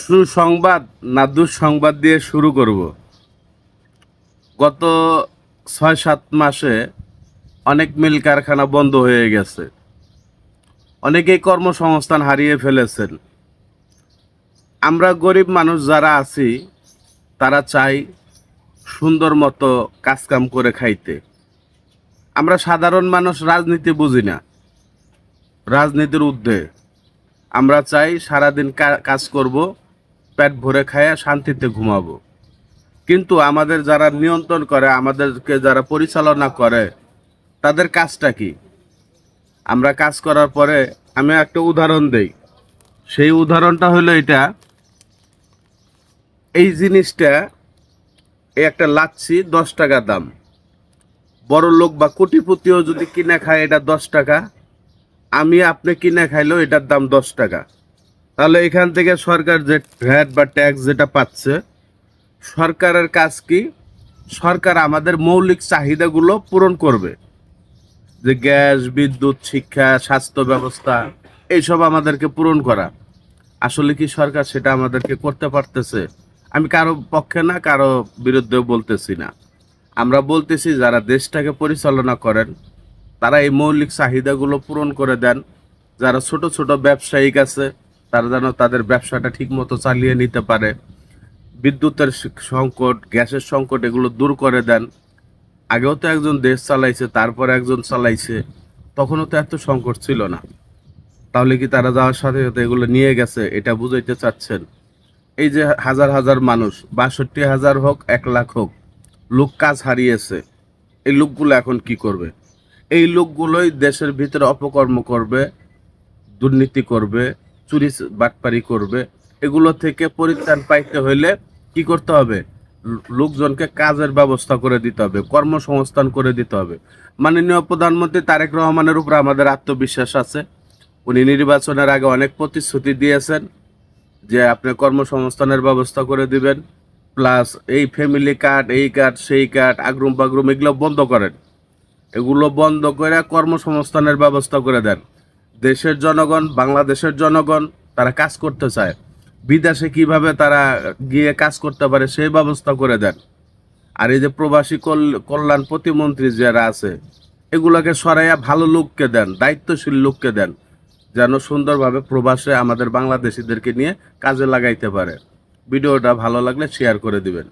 সুসংবাদ না দুঃসংবাদ দিয়ে শুরু করব। গত ৬-৭ মাসে অনেক মিল কারখানা বন্ধ হয়ে গেছে। অনেকেই কর্মসংস্থান হারিয়ে ফেলেছেন। আমরা গরিব মানুষ যারা আছি তারা চাই সুন্দর মতো কাজকাম করে খাইতে। আমরা সাধারণ মানুষ রাজনীতি বুঝি না, রাজনীতির ঊর্ধ্বে। আমরা চাই সারাদিন কাজ করব, পেট ভরে খায়া শান্তিতে ঘুমাবো। কিন্তু আমাদের যারা নিয়ন্ত্রণ করে, আমাদেরকে যারা পরিচালনা করে, তাদের কাজটা কি? আমরা কাজ করার পরে আমি একটা উদাহরণ দেই। সেই উদাহরণটা হলো এটা, এই জিনিসটা, এই একটা লাচ্ছি 10 টাকা দাম। বড় লোক বা কোটিপতিও যদি কিনে খায় এটা 10 টাকা, আমি আপনি কিনে খাইলেও এটার দাম 10 টাকা। তাহলে এখান থেকে সরকার যে ভ্যাট বা ট্যাক্স যেটা পাচ্ছে, সরকারের কাজ কি? সরকার আমাদের মৌলিক চাহিদাগুলো পূরণ করবে, যে গ্যাস, বিদ্যুৎ, শিক্ষা, স্বাস্থ্য ব্যবস্থা, এইসব আমাদেরকে পূরণ করা। আসলে কি সরকার সেটা আমাদেরকে করতে পারতেছে? আমি কারো পক্ষে না, কারো বিরুদ্ধেও বলতেছি না। আমরা বলতেছি যারা দেশটাকে পরিচালনা করেন তারা এই মৌলিক চাহিদাগুলো পূরণ করে দেন। যারা ছোট ছোট ব্যবসায়িক আছে তারা যেন তাদের ব্যবসাটা ঠিকমতো চালিয়ে নিতে পারে। বিদ্যুতের সংকট, গ্যাসের সংকট, এগুলো দূর করে দেন। আগেও তো একজন দেশ চালাইছে, তারপর একজন চালাইছে, তখনও তো এত সংকট ছিল না। তাহলে কি তারা যাওয়ার সাথে সাথে এগুলো নিয়ে গেছে? এটা বুঝাইতে চাচ্ছেন? এই যে হাজার হাজার মানুষ, ৬২,০০০ হোক, ১,০০,০০০ হোক, লোক কাজ হারিয়েছে, এই লোকগুলো এখন কি করবে? এই লোকগুলোই দেশের ভিতরে অপকর্ম করবে, দুর্নীতি করবে, চুরি বাটপারি করবে। এগুলো থেকে পরিত্রাণ পাইতে হইলে কি করতে হবে? লোকজনকে কাজের ব্যবস্থা করে দিতে হবে, কর্মসংস্থান করে দিতে হবে। মাননীয় প্রধানমন্ত্রী তারেক রহমানের উপর আমাদের আত্মবিশ্বাস আছে। উনি নির্বাচনের আগে অনেক প্রতিশ্রুতি দিয়েছেন যে আপনি কর্মসংস্থানের ব্যবস্থা করে দিবেন, প্লাস এই ফ্যামিলি কার্ড, এই কার্ড, সেই কার্ড, আগরুম বাগরুম, এগুলো বন্ধ করেন। এগুলো বন্ধ করে কর্মসংস্থানের ব্যবস্থা করে দেন। দেশের জনগণ, বাংলাদেশের জনগণ, তারা কাজ করতে চায়। বিদেশে কিভাবে তারা গিয়ে কাজ করতে পারে সেই ব্যবস্থা করে দেন। আর এই যে প্রবাসী কল্যাণ প্রতিমন্ত্রী যারা আছে, এগুলোকে সরাইয়া ভালো লোককে দেন, দায়িত্বশীল লোককে দেন, যেন সুন্দরভাবে প্রবাসে আমাদের বাংলাদেশিদেরকে নিয়ে কাজে লাগাইতে পারে। ভিডিওটা ভালো লাগলে শেয়ার করে দিবেন।